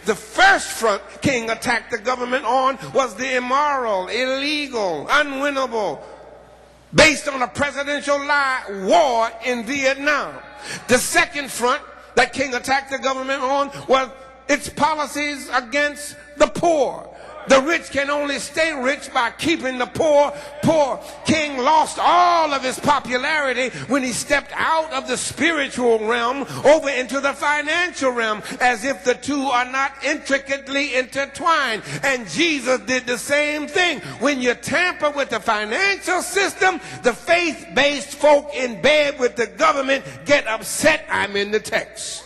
The first front King attacked the government on was the immoral, illegal, unwinnable, based on a presidential lie, war in Vietnam. The second front that King attacked the government on was its policies against the poor. The rich can only stay rich by keeping the poor poor. King lost all of his popularity when he stepped out of the spiritual realm over into the financial realm, as if the two are not intricately intertwined. And Jesus did the same thing. When you tamper with the financial system, the faith-based folk in bed with the government get upset. I'm in the text.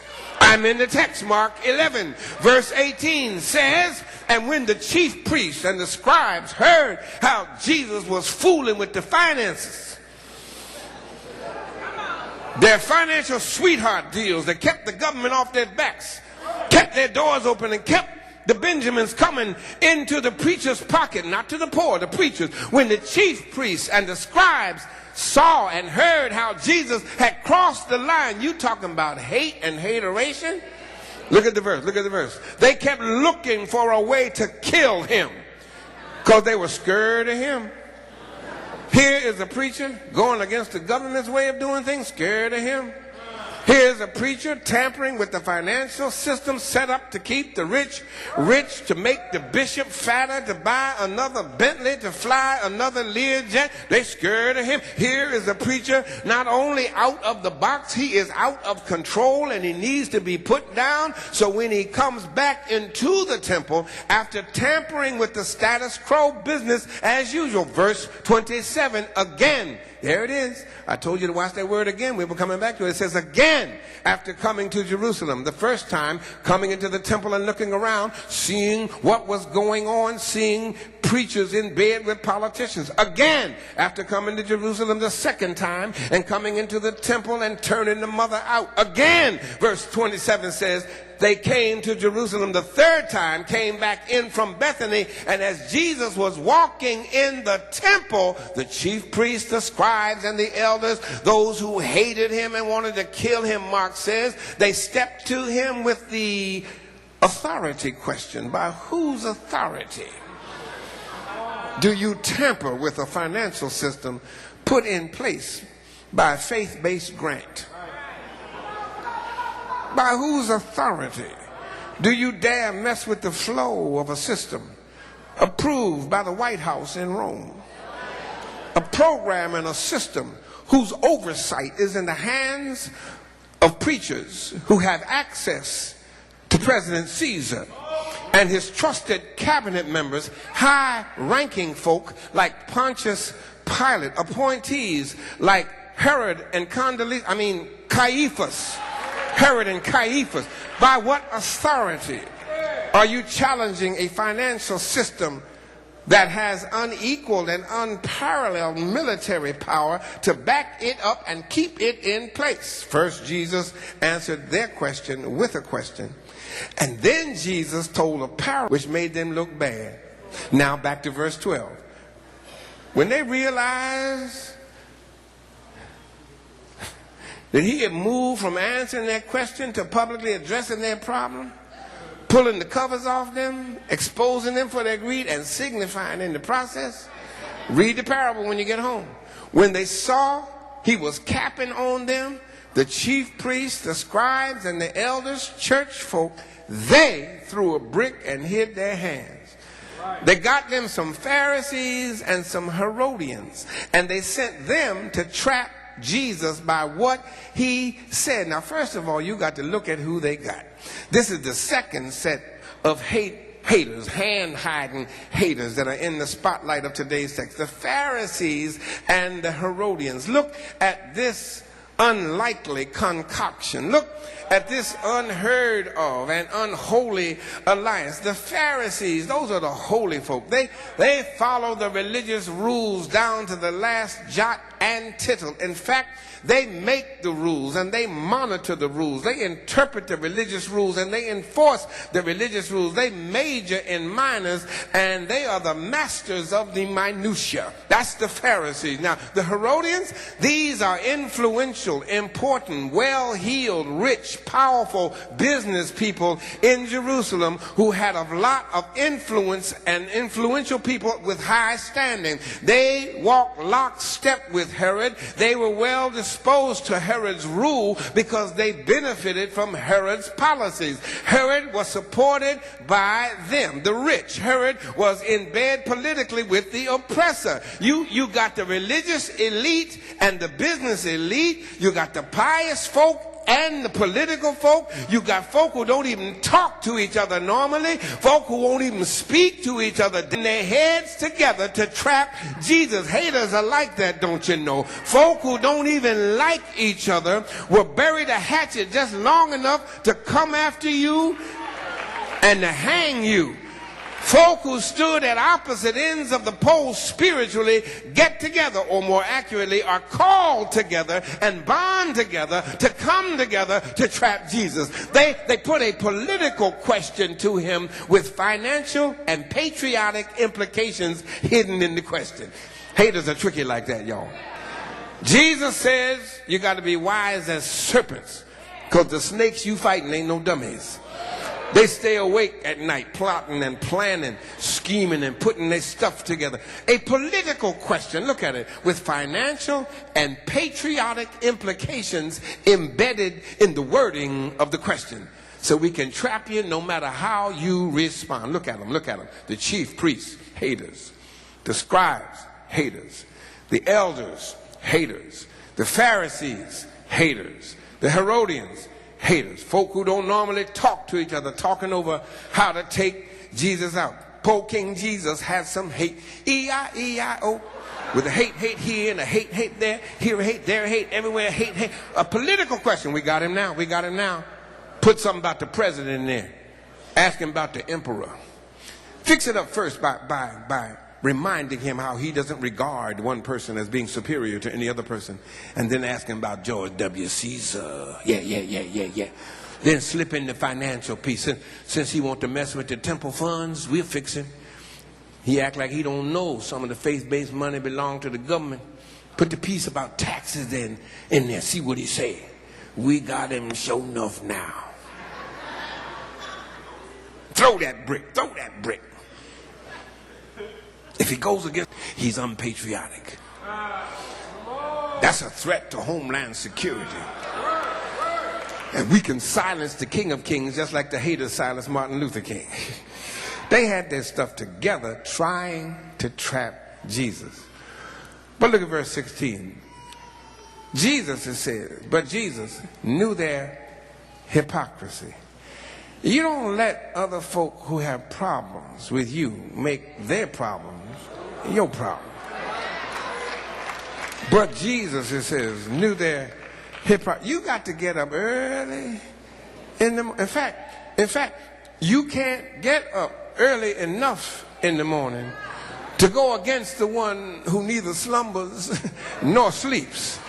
Mark 11 verse 18 says, and when the chief priests and the scribes heard how Jesus was fooling with the finances, their financial sweetheart deals that kept the government off their backs, kept their doors open, and kept the Benjamins coming into the preacher's pocket, not to the poor, the preachers. When the chief priests and the scribes saw and heard how Jesus had crossed the line, you talking about hate and hateration? Look at the verse. They kept looking for a way to kill him because they were scared of him. Here is a preacher going against the government's way of doing things, scared of him. Here's a preacher tampering with the financial system set up to keep the rich rich, to make the bishop fatter, to buy another Bentley, to fly another Learjet. They scared of him. Here is a preacher not only out of the box, he is out of control and he needs to be put down. So when he comes back into the temple after tampering with the status quo business as usual, verse 27, again, there it is. I told you to watch that word again. We were coming back to it. It says again, after coming to Jerusalem. The first time, coming into the temple and looking around, seeing what was going on, seeing preachers in bed with politicians. Again, after coming to Jerusalem the second time and coming into the temple and turning the mother out. Again, verse 27 says, they came to Jerusalem the third time, came back in from Bethany, and as Jesus was walking in the temple, the chief priests, the scribes, and the elders, those who hated him and wanted to kill him, Mark says, they stepped to him with the authority question. By whose authority do you tamper with a financial system put in place by a faith-based grant? By whose authority do you dare mess with the flow of a system approved by the White House in Rome? A program and a system whose oversight is in the hands of preachers who have access to President Caesar and his trusted cabinet members, high-ranking folk like Pontius Pilate, appointees like Herod and Caiaphas. Herod and Caiaphas. By what authority are you challenging a financial system that has unequaled and unparalleled military power to back it up and keep it in place? First, Jesus answered their question with a question. And then Jesus told a parable which made them look bad. Now back to verse 12. When they realized that he had moved from answering their question to publicly addressing their problem, pulling the covers off them, exposing them for their greed, and signifying in the process. Read the parable when you get home. When they saw he was capping on them, the chief priests, the scribes, and the elders, church folk, they threw a brick and hid their hands. They got them some Pharisees and some Herodians, and they sent them to trap Jesus by what he said. Now, first of all, you got to look at who they got. This is the second set of haters, hand-hiding haters that are in the spotlight of today's text. The Pharisees and the Herodians. Look at this unlikely concoction. Look at this unheard of and unholy alliance. The Pharisees, those are the holy folk. They follow the religious rules down to the last jot and tittle. In fact, they make the rules and they monitor the rules. They interpret the religious rules and they enforce the religious rules. They major in minors and they are the masters of the minutia. That's the Pharisees. Now, the Herodians, these are influential influential, important, well-heeled, rich, powerful business people in Jerusalem who had a lot of influence and influential people with high standing. They walked lockstep with Herod. They were well disposed to Herod's rule because they benefited from Herod's policies. Herod was supported by them, the rich. Herod was in bed politically with the oppressor. You got the religious elite and the business elite. You got the pious folk and the political folk. You got folk who don't even talk to each other normally, folk who won't even speak to each other, in their heads together to trap Jesus. Haters are like that, don't you know? Folk who don't even like each other will bury the hatchet just long enough to come after you and to hang you. Folk who stood at opposite ends of the pole spiritually get together, or more accurately, are called together and bond together to come together to trap Jesus. They put a political question to him with financial and patriotic implications hidden in the question. Haters are tricky like that, y'all. Jesus says you got to be wise as serpents, because the snakes you fighting ain't no dummies. They stay awake at night, plotting and planning, scheming and putting their stuff together. A political question, look at it, with financial and patriotic implications embedded in the wording of the question. So we can trap you no matter how you respond. Look at them, look at them. The chief priests, haters. The scribes, haters. The elders, haters. The Pharisees, haters. The Herodians, haters. Folk who don't normally talk to each other, talking over how to take Jesus out. Poor King Jesus had some hate. E-I-E-I-O. With a hate here and a hate there. Here a hate, there a hate, everywhere hate. A political question. We got him now. Put something about the president in there. Ask him about the emperor. Fix it up first by reminding him how he doesn't regard one person as being superior to any other person. And then ask him about George W. Caesar. Yeah. Then slip in the financial piece. Since he want to mess with the temple funds, we'll fix him. He act like he don't know some of the faith-based money belong to the government. Put the piece about taxes in there. See what he say. We got him sure enough now. Throw that brick. If he goes against, he's unpatriotic. That's a threat to homeland security. And we can silence the King of Kings just like the haters silenced Martin Luther King. They had their stuff together trying to trap Jesus. But look at verse 16. Jesus, it says, but Jesus knew their hypocrisy. You don't let other folk who have problems with you make their problems your problem. But Jesus, it says, knew their hypocrisy. You got to get up early in the morning. In fact, you can't get up early enough in the morning to go against the one who neither slumbers nor sleeps.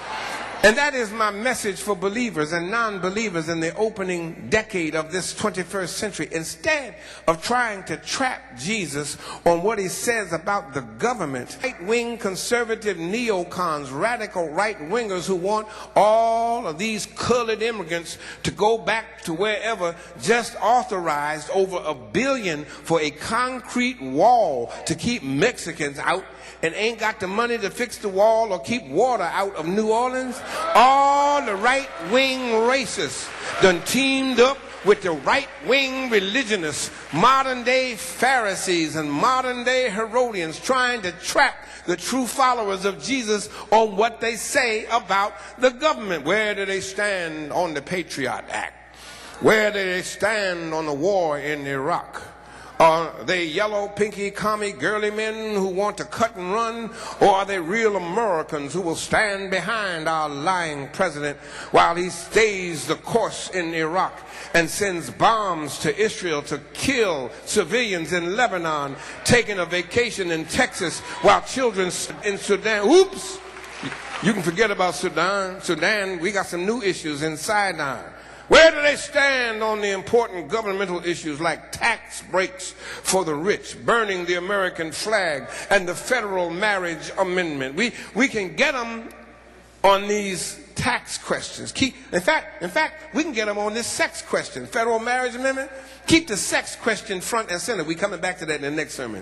And that is my message for believers and non-believers in the opening decade of this 21st century. Instead of trying to trap Jesus on what he says about the government, right-wing conservative neocons, radical right-wingers who want all of these colored immigrants to go back to wherever just authorized over $1 billion for a concrete wall to keep Mexicans out and ain't got the money to fix the wall or keep water out of New Orleans. All the right-wing racists done teamed up with the right-wing religionists, modern-day Pharisees and modern-day Herodians, trying to trap the true followers of Jesus on what they say about the government. Where do they stand on the Patriot Act? Where do they stand on the war in Iraq? Are they yellow, pinky, commie, girly men who want to cut and run? Or are they real Americans who will stand behind our lying president while he stays the course in Iraq and sends bombs to Israel to kill civilians in Lebanon, taking a vacation in Texas while children in Sudan? Oops! You can forget about Sudan, we got some new issues in Sinai. Where do they stand on the important governmental issues like tax breaks for the rich, burning the American flag, and the federal marriage amendment? We can get them on these tax questions. In fact, we can get them on this sex question. Federal marriage amendment. Keep the sex question front and center. We're coming back to that in the next sermon.